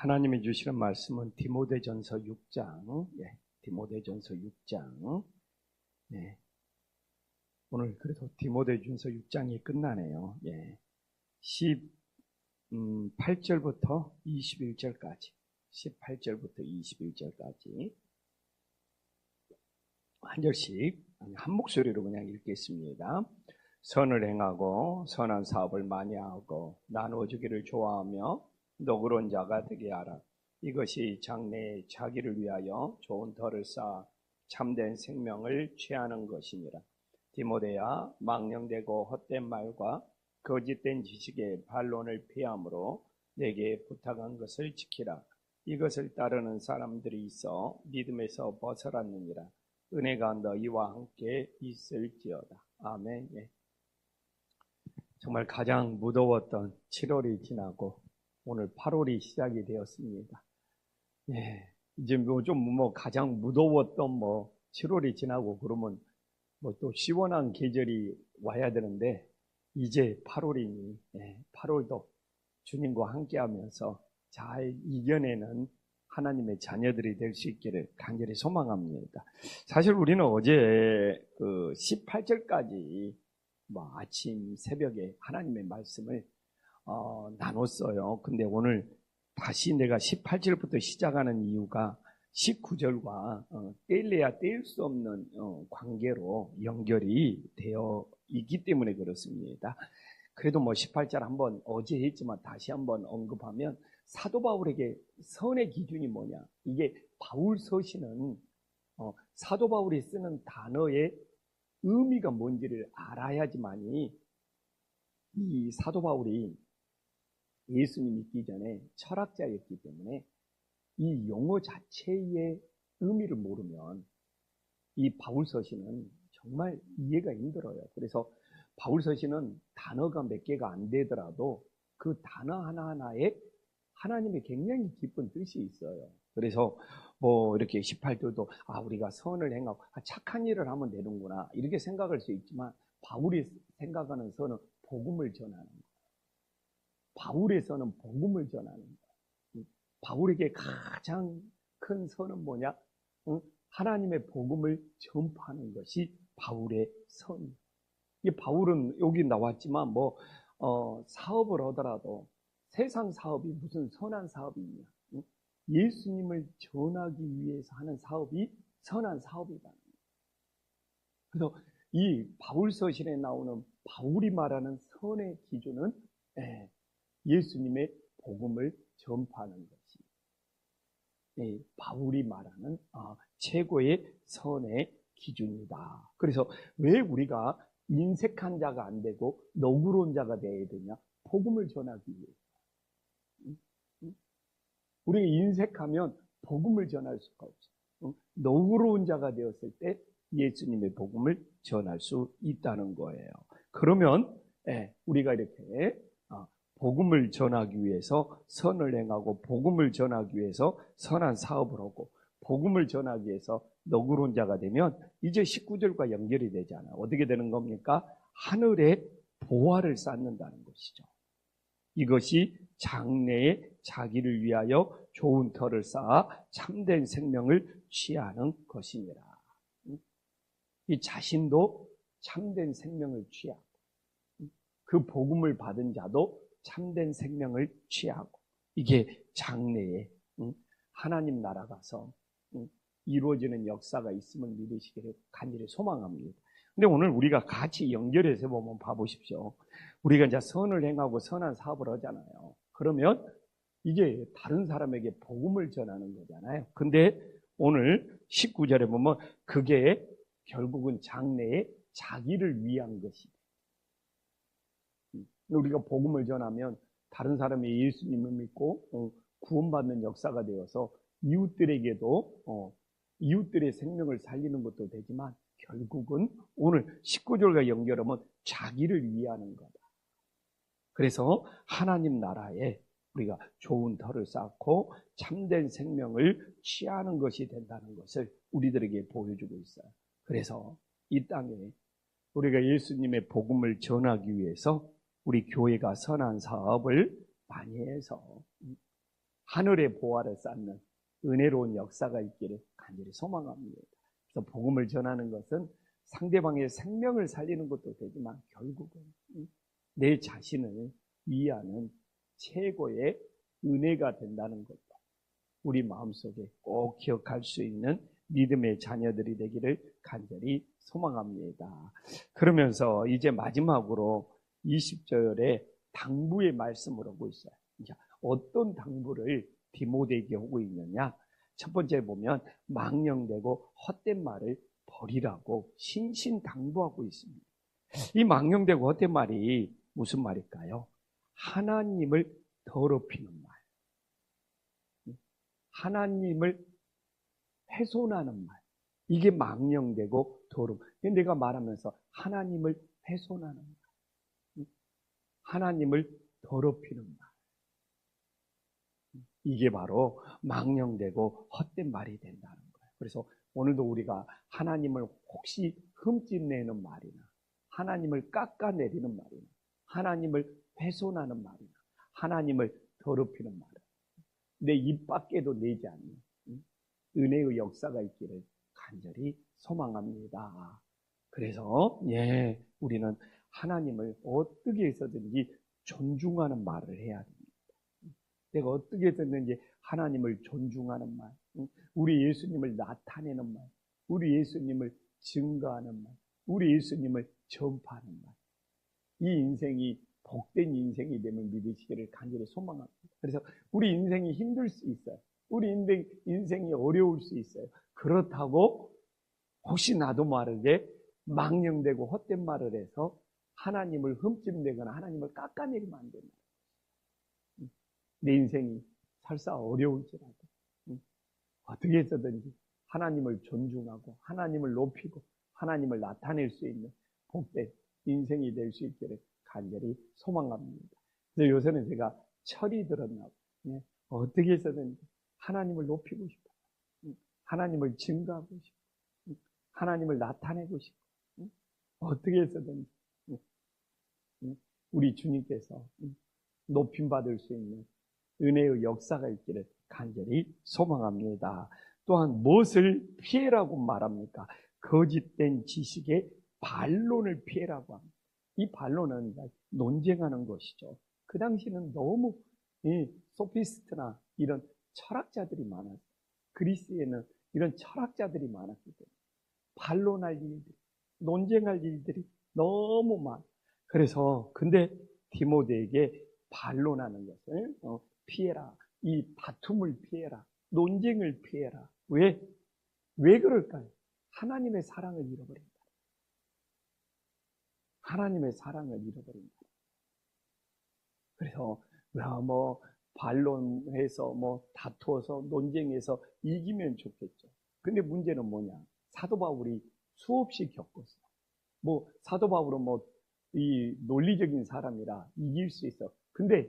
하나님이 주시는 말씀은 디모데전서 6장, 디모데전서 6장. 오늘 그래도 디모데전서 6장이 끝나네요. 18절부터 21절까지, 18절부터 21절까지 한 절씩 한 목소리로 그냥 읽겠습니다. 선을 행하고 선한 사업을 많이 하고 나누어 주기를 좋아하며 너그러운 자가 되게 하라. 이것이 장래에 자기를 위하여 좋은 덕을 쌓아 참된 생명을 취하는 것이니라. 디모데야, 망령되고 헛된 말과 거짓된 지식의 반론을 피함으로 내게 부탁한 것을 지키라. 이것을 따르는 사람들이 있어 믿음에서 벗어났느니라. 은혜가 너희와 함께 있을지어다. 아멘. 정말 가장 무더웠던 7월이 지나고 오늘 8월이 시작이 되었습니다. 이제 가장 무더웠던 7월이 지나고 그러면 또 시원한 계절이 와야 되는데 이제 8월이니 8월도 주님과 함께하면서 잘 이겨내는 하나님의 자녀들이 될 수 있기를 간절히 소망합니다. 사실 우리는 어제 18절까지 아침 새벽에 하나님의 말씀을 나눴어요. 근데 오늘 다시 내가 18절부터 시작하는 이유가 19절과 떼일래야 떼일 수 없는 관계로 연결이 되어 있기 때문에 그렇습니다. 그래도 18절 한번 어제 했지만 다시 한번 언급하면 사도 바울에게 선의 기준이 뭐냐? 이게 바울 서신은 사도 바울이 쓰는 단어의 의미가 뭔지를 알아야지만이 이 사도 바울이 예수님 믿기 전에 철학자였기 때문에 이 용어 자체의 의미를 모르면 이 바울 서신은 정말 이해가 힘들어요. 그래서 바울 서신은 단어가 몇 개가 안 되더라도 그 단어 하나하나에 하나님의 굉장히 깊은 뜻이 있어요. 그래서 이렇게 18절도 우리가 선을 행하고 착한 일을 하면 되는구나 이렇게 생각할 수 있지만 바울이 생각하는 선은 복음을 전하는 거예요. 바울의 선은 복음을 전하는 거예요. 바울에게 가장 큰 선은 뭐냐? 하나님의 복음을 전파하는 것이 바울의 선이에요. 바울은 여기 나왔지만 사업을 하더라도 세상 사업이 무슨 선한 사업이 있냐? 예수님을 전하기 위해서 하는 사업이 선한 사업이다. 그래서 이 바울 서신에 나오는 바울이 말하는 선의 기준은 예수님의 복음을 전파하는 것이 바울이 말하는 최고의 선의 기준이다. 그래서 왜 우리가 인색한 자가 안 되고 너그러운 자가 되어야 되냐? 복음을 전하기 위해서. 우리가 인색하면 복음을 전할 수가 없어요. 너그러운 자가 되었을 때 예수님의 복음을 전할 수 있다는 거예요. 그러면 우리가 이렇게 복음을 전하기 위해서 선을 행하고 복음을 전하기 위해서 선한 사업을 하고 복음을 전하기 위해서 너그러운 자가 되면 이제 19절과 연결이 되잖아요. 어떻게 되는 겁니까? 하늘에 보화를 쌓는다는 것이죠. 이것이 장래에 자기를 위하여 좋은 터를 쌓아 참된 생명을 취하는 것이니라. 이 자신도 참된 생명을 취하고 그 복음을 받은 자도 참된 생명을 취하고 이게 장래에 하나님 나라 가서 이루어지는 역사가 있음을 믿으시기를 간절히 소망합니다. 근데 오늘 우리가 같이 연결해서 보면 봐보십시오. 우리가 이제 선을 행하고 선한 사업을 하잖아요. 그러면 이게 다른 사람에게 복음을 전하는 거잖아요. 근데 오늘 19절에 보면 그게 결국은 장래에 자기를 위한 것이다. 우리가 복음을 전하면 다른 사람이 예수님을 믿고 구원받는 역사가 되어서 이웃들에게도 이웃들의 생명을 살리는 것도 되지만 결국은 오늘 19절과 연결하면 자기를 위하는 거다. 그래서 하나님 나라에 우리가 좋은 터를 쌓고 참된 생명을 취하는 것이 된다는 것을 우리들에게 보여주고 있어요. 그래서 이 땅에 우리가 예수님의 복음을 전하기 위해서 우리 교회가 선한 사업을 많이 해서 하늘의 보화를 쌓는 은혜로운 역사가 있기를 간절히 소망합니다. 그래서 복음을 전하는 것은 상대방의 생명을 살리는 것도 되지만 결국은 내 자신을 위하는 최고의 은혜가 된다는 것도 우리 마음속에 꼭 기억할 수 있는 믿음의 자녀들이 되기를 간절히 소망합니다. 그러면서 이제 마지막으로 20절에 당부의 말씀을 하고 있어요. 어떤 당부를 디모데에게 하고 있느냐? 첫 번째 보면 망령되고 헛된 말을 버리라고 신신당부하고 있습니다. 이 망령되고 헛된 말이 무슨 말일까요? 하나님을 더럽히는 말, 하나님을 훼손하는 말, 이게 망령되고 더럽. 내가 말하면서 하나님을 훼손하는 말, 하나님을 더럽히는 말, 이게 바로 망령되고 헛된 말이 된다는 거예요. 그래서 오늘도 우리가 하나님을 혹시 흠집내는 말이나 하나님을 깎아내리는 말이나 하나님을 훼손하는 말이나 하나님을 더럽히는 말은 내 입 밖에도 내지 않는 은혜의 역사가 있기를 간절히 소망합니다. 그래서 우리는 하나님을 어떻게 해서든지 존중하는 말을 해야 됩니다. 내가 어떻게 해서든지 하나님을 존중하는 말, 우리 예수님을 나타내는 말, 우리 예수님을 증거하는 말, 우리 예수님을 전파하는 말, 이 인생이 복된 인생이 되면 믿으시기를 간절히 소망합니다. 그래서 우리 인생이 힘들 수 있어요. 우리 인생이 어려울 수 있어요. 그렇다고 혹시 나도 모르게 망령되고 헛된 말을 해서 하나님을 흠집내거나 하나님을 깎아내리면 안 됩니다. 내 인생이 설사 어려울지라도 어떻게 해서든지 하나님을 존중하고 하나님을 높이고 하나님을 나타낼 수 있는 복된 인생이 될 수 있기를 간절히 소망합니다. 그래서 요새는 제가 철이 들었나 봐요. 어떻게 해서든지 하나님을 높이고 싶어요. 하나님을 증거하고 싶어요. 하나님을 나타내고 싶어요. 어떻게 해서든지 우리 주님께서 높임받을 수 있는 은혜의 역사가 있기를 간절히 소망합니다. 또한 무엇을 피해라고 말합니까? 거짓된 지식의 반론을 피해라고 합니다. 이 반론은 논쟁하는 것이죠. 그 당시는 너무 소피스트나 이런 철학자들이 많았어요. 그리스에는 이런 철학자들이 많았기 때문에 반론할 일들이, 논쟁할 일들이 너무 많아요. 그래서 근데 디모데에게 반론하는 것을 피해라. 이 다툼을 피해라. 논쟁을 피해라. 왜 그럴까요? 하나님의 사랑을 잃어버린다. 하나님의 사랑을 잃어버린다. 그래서 반론해서 다투어서 논쟁해서 이기면 좋겠죠. 근데 문제는 뭐냐? 사도 바울이 수없이 겪었어. 사도 바울은 이 논리적인 사람이라 이길 수 있어. 근데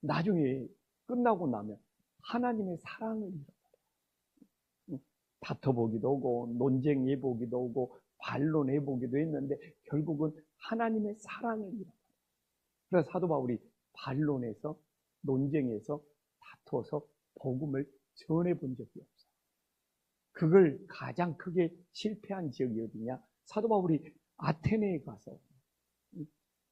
나중에 끝나고 나면 하나님의 사랑을 잃어버려. 다퉈보기도 하고 논쟁해보기도 하고 반론해보기도 했는데 결국은 하나님의 사랑을 잃어버려. 그래서 사도 바울이 반론해서 논쟁해서 다투어서 복음을 전해본 적이 없어요. 그걸 가장 크게 실패한 지역이 어디냐? 사도 바울이 아테네에 가서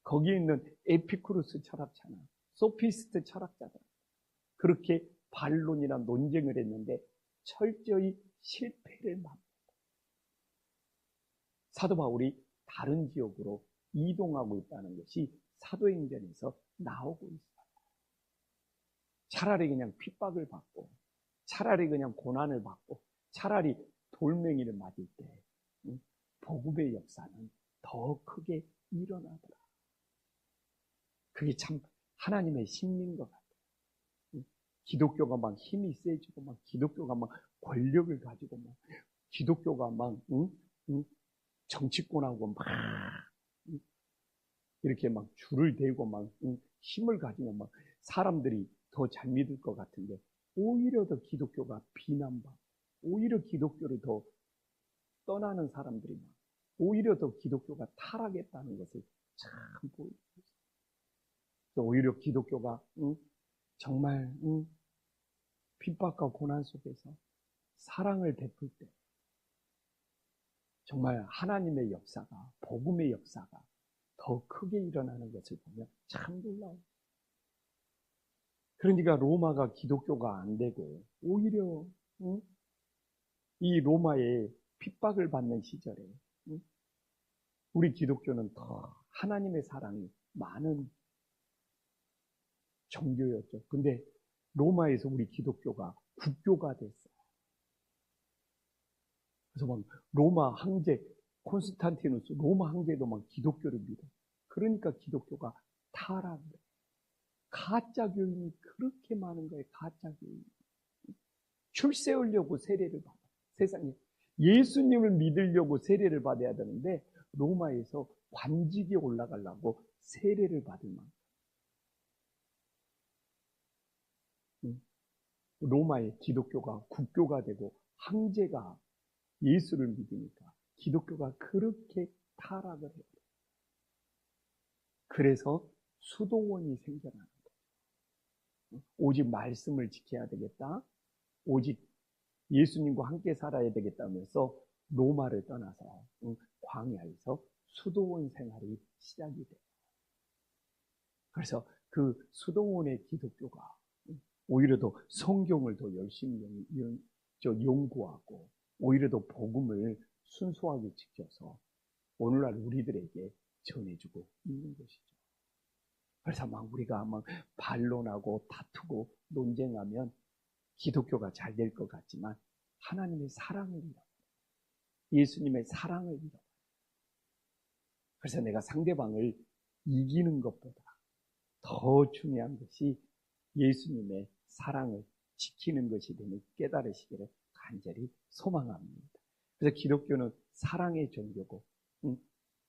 거기에 있는 에피쿠루스 철학자나 소피스트 철학자들 그렇게 반론이나 논쟁을 했는데 철저히 실패를 맛봤다. 사도 바울이 다른 지역으로 이동하고 있다는 것이 사도행전에서 나오고 있어요. 차라리 그냥 핍박을 받고 차라리 그냥 고난을 받고 차라리 돌멩이를 맞을 때 복음의 역사는 더 크게 일어나더라. 그게 참 하나님의 심리인 것 같아요. 기독교가 막 힘이 세지고 막 기독교가 막 권력을 가지고 막 기독교가 막 정치권하고 막 이렇게 막 줄을 대고 막 힘을 가지면 막 사람들이 더 잘 믿을 것 같은데 오히려 더 기독교가 비난받고 오히려 기독교를 더 떠나는 사람들이 많고 오히려 더 기독교가 타락했다는 것을 참 보이고 있어요. 오히려 기독교가 정말 핍박과 고난 속에서 사랑을 베풀 때 정말 하나님의 역사가, 복음의 역사가 더 크게 일어나는 것을 보면 참 놀라워요. 그러니까 로마가 기독교가 안 되고 오히려 이 로마의 핍박을 받는 시절에 우리 기독교는 더 하나님의 사랑이 많은 종교였죠. 근데 로마에서 우리 기독교가 국교가 됐어요. 그래서 막 로마 황제 콘스탄티누스 로마 황제도 막 기독교를 믿어. 그러니까 기독교가 타락을 해. 가짜 교인이 그렇게 많은 거예요. 가짜 교인. 출세하려고 세례를 받아. 세상에 예수님을 믿으려고 세례를 받아야 되는데 로마에서 관직에 올라가려고 세례를 받을 만큼. 로마의 기독교가 국교가 되고 황제가 예수를 믿으니까 기독교가 그렇게 타락을 해요. 그래서 수도원이 생겨나는 거예요. 오직 말씀을 지켜야 되겠다. 오직 예수님과 함께 살아야 되겠다면서 로마를 떠나서 광야에서 수도원 생활이 시작이 돼요. 그래서 그 수도원의 기독교가 오히려 더 성경을 더 열심히 연구하고 오히려 더 복음을 순수하게 지켜서 오늘날 우리들에게 전해주고 있는 것이죠. 그래서 막 우리가 막 반론하고 다투고 논쟁하면 기독교가 잘 될 것 같지만 하나님의 사랑을 잃어버려요. 예수님의 사랑을 잃어버려요. 그래서 내가 상대방을 이기는 것보다 더 중요한 것이 예수님의 사랑을 지키는 것이 되는 깨달으시기를 간절히 소망합니다. 그래서 기독교는 사랑의 종교고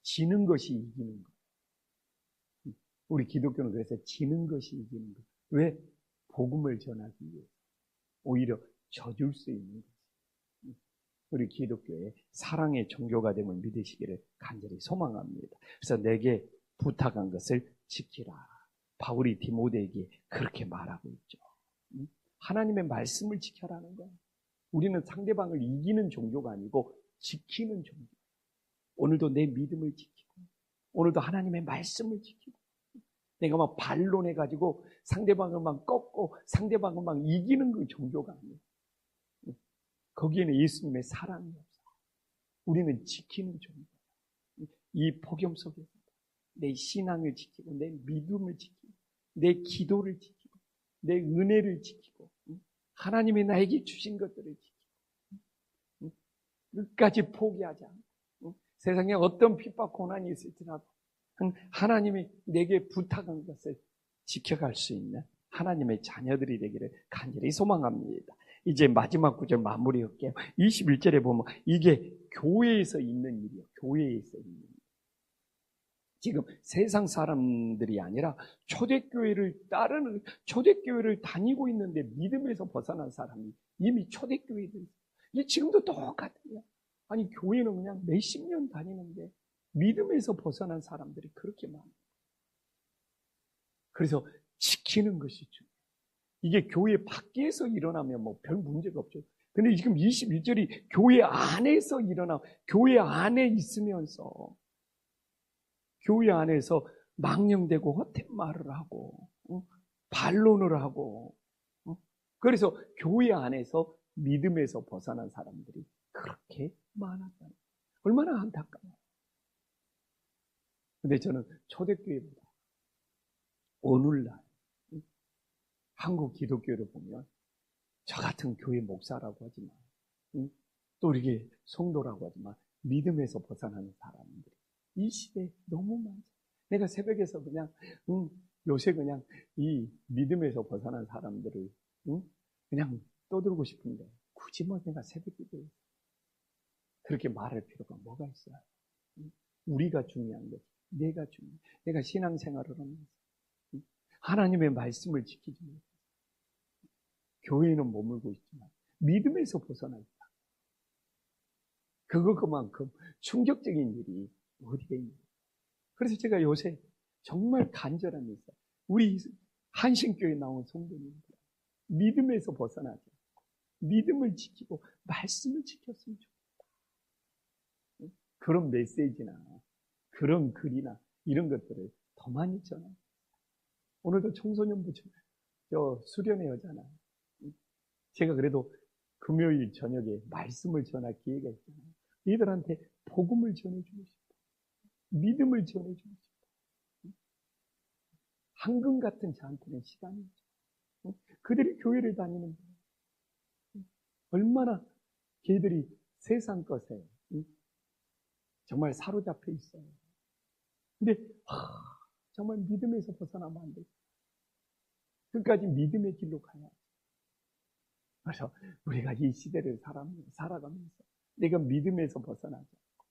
지는 것이 이기는 거예요. 우리 기독교는 그래서 지는 것이 이기는 거예요. 왜? 복음을 전하기 위해서. 오히려 져줄 수 있는 거죠. 우리 기독교의 사랑의 종교가 됨을 믿으시기를 간절히 소망합니다. 그래서 내게 부탁한 것을 지키라. 바울이 디모데에게 그렇게 말하고 있죠. 하나님의 말씀을 지켜라는 거예요. 우리는 상대방을 이기는 종교가 아니고 지키는 종교. 오늘도 내 믿음을 지키고 오늘도 하나님의 말씀을 지키고 내가 막 반론해가지고 상대방을 막 꺾고 상대방을 막 이기는 그 종교가 아니에요. 거기에는 예수님의 사랑이 없어요. 우리는 지키는 종교. 이 폭염 속에서 내 신앙을 지키고 내 믿음을 지키고 내 기도를 지키고 내 은혜를 지키고 하나님이 나에게 주신 것들을 지키고 끝까지 포기하지 않고 세상에 어떤 핍박 고난이 있을지라도 하나님이 내게 부탁한 것을 지켜갈 수 있는 하나님의 자녀들이 되기를 간절히 소망합니다. 이제 마지막 구절 마무리할게요. 21절에 보면 이게 교회에서 있는 일이에요. 교회에서 있는 일. 지금 세상 사람들이 아니라 초대교회를 따르는, 초대교회를 다니고 있는데 믿음에서 벗어난 사람이 이미 초대교회들, 이게 지금도 똑같아요. 아니, 교회는 그냥 몇십 년 다니는데 믿음에서 벗어난 사람들이 그렇게 많아요. 그래서 지키는 것이 중요해요. 이게 교회 밖에서 일어나면 뭐 별 문제가 없죠. 근데 지금 21절이 교회 안에서 일어나, 교회 안에 있으면서 교회 안에서 망령되고 헛된 말을 하고 반론을 하고 그래서 교회 안에서 믿음에서 벗어난 사람들이 그렇게 많았다. 얼마나 안타까워요. 근데 저는 초대교회보다 오늘날 한국 기독교를 보면 저 같은 교회 목사라고 하지만 또 이게 성도라고 하지만 믿음에서 벗어나는 사람들이 이 시대에 너무 많죠. 내가 새벽에서 그냥 요새 그냥 이 믿음에서 벗어난 사람들을 그냥 떠들고 싶은데 굳이 뭐 내가 새벽 기도에 그렇게 말할 필요가 뭐가 있어요? 우리가 중요한 거지. 내가 중요해. 내가 신앙생활을 하면서 하나님의 말씀을 지키지 못해. 교회는 머물고 있지만 믿음에서 벗어나 있다. 그만큼 충격적인 일이 어디에 있냐. 그래서 제가 요새 정말 간절함이 있어요. 우리 한신교회 나온 성도님들 믿음에서 벗어나지 않고 믿음을 지키고 말씀을 지켰으면 좋겠다. 그런 메시지나 그런 글이나 이런 것들을 더 많이 전하고, 오늘도 청소년부 수련회 여잖아요. 제가 그래도 금요일 저녁에 말씀을 전할 기회가 있잖아요. 얘들한테 복음을 전해주고 싶어. 믿음을 전해주고 싶어. 황금 같은 저한테는 시간이죠. 그들이 교회를 다니는 거예요. 얼마나 걔들이 세상 것에 정말 사로잡혀 있어요. 근데 정말 믿음에서 벗어나면 안 돼요. 끝까지 믿음의 길로 가야. 그래서 우리가 이 시대를 살아가면서 내가 믿음에서 벗어나지 않고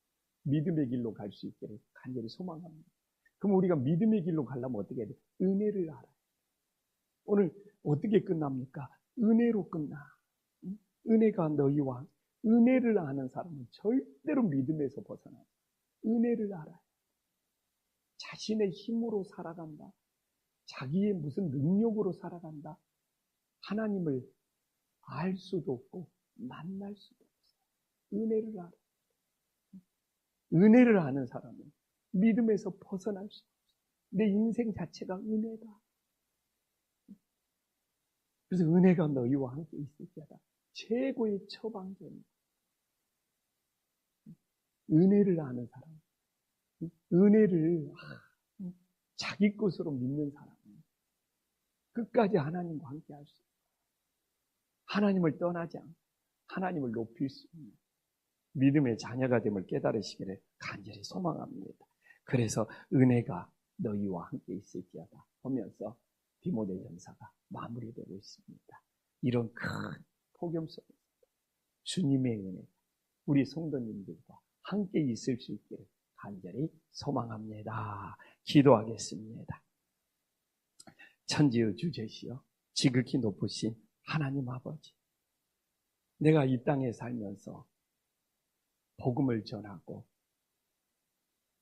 믿음의 길로 갈 수 있기를 간절히 소망합니다. 그럼 우리가 믿음의 길로 가려면 어떻게 해야 돼? 은혜를 알아요. 오늘 어떻게 끝납니까? 은혜로 끝나. 은혜가 너희와, 은혜를 아는 사람은 절대로 믿음에서 벗어나요. 은혜를 알아요. 자신의 힘으로 살아간다. 자기의 무슨 능력으로 살아간다. 하나님을 알 수도 없고 만날 수도 없어요. 은혜를 알아요. 은혜를 아는 사람은 믿음에서 벗어날 수 없어요. 내 인생 자체가 은혜다. 그래서 은혜가 너희와 함께 있을 때다. 최고의 처방전입니다. 은혜를 아는 사람, 은혜를 자기 것으로 믿는 사람은 끝까지 하나님과 함께 할 수 있어요. 하나님을 떠나지 않고 하나님을 높일 수 있는 믿음의 자녀가 됨을 깨달으시기를 간절히 소망합니다. 그래서 은혜가 너희와 함께 있을지어다 하면서 디모데전서가 마무리되고 있습니다. 이런 큰 폭염 속에서 주님의 은혜가 우리 성도님들과 함께 있을 수 있기를 간절히 소망합니다. 기도하겠습니다. 천지의 주제시여 지극히 높으신 하나님 아버지, 내가 이 땅에 살면서 복음을 전하고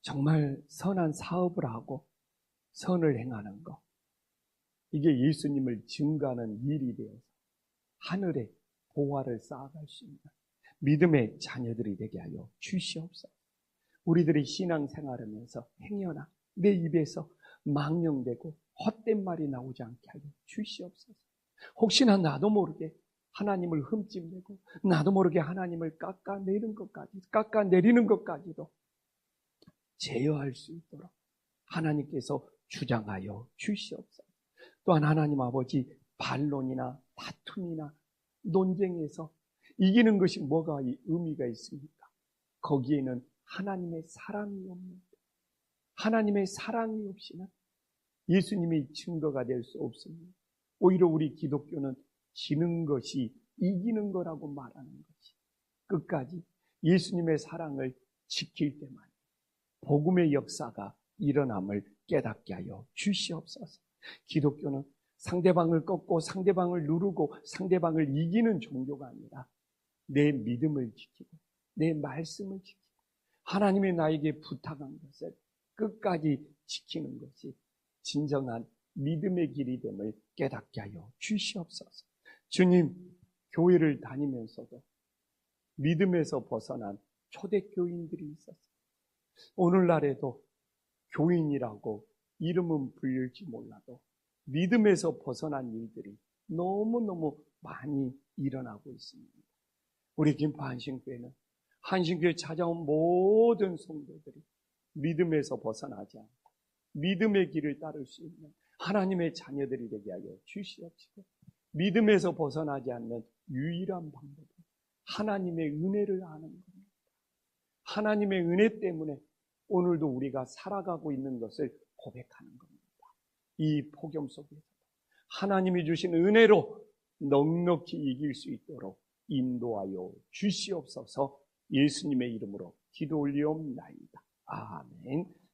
정말 선한 사업을 하고 선을 행하는 것, 이게 예수님을 증거하는 일이 되어서 하늘에 보화를 쌓아갈 수 있는 믿음의 자녀들이 되게 하여 주시옵소서. 우리들이 신앙생활하면서 행여나 내 입에서 망령되고 헛된 말이 나오지 않게 하여 주시옵소서. 혹시나 나도 모르게 하나님을 흠집내고 나도 모르게 하나님을 깎아내리는 것까지도 제어할 수 있도록 하나님께서 주장하여 주시옵소서. 또한 하나님 아버지, 반론이나 다툼이나 논쟁에서 이기는 것이 뭐가 의미가 있습니까? 거기에는 하나님의 사랑이 없는데, 하나님의 사랑이 없이는 예수님이 증거가 될 수 없습니다. 오히려 우리 기독교는 지는 것이 이기는 거라고 말하는 것이, 끝까지 예수님의 사랑을 지킬 때만 복음의 역사가 일어남을 깨닫게 하여 주시옵소서. 기독교는 상대방을 꺾고 상대방을 누르고 상대방을 이기는 종교가 아니라 내 믿음을 지키고 내 말씀을 지키고 하나님이 나에게 부탁한 것을 끝까지 지키는 것이 진정한 믿음의 길이 됨을 깨닫게 하여 주시옵소서. 주님, 교회를 다니면서도 믿음에서 벗어난 초대교인들이 있었어요. 오늘날에도 교인이라고 이름은 불릴지 몰라도 믿음에서 벗어난 일들이 너무너무 많이 일어나고 있습니다. 우리 김포 한신교회는 한신교회 찾아온 모든 성도들이 믿음에서 벗어나지 않고 믿음의 길을 따를 수 있는 하나님의 자녀들이 되게 하여 주시옵시고, 믿음에서 벗어나지 않는 유일한 방법은 하나님의 은혜를 아는 겁니다. 하나님의 은혜 때문에 오늘도 우리가 살아가고 있는 것을 고백하는 겁니다. 이 폭염 속에서 하나님이 주신 은혜로 넉넉히 이길 수 있도록 인도하여 주시옵소서. 예수님의 이름으로 기도 올리옵나이다. 아멘.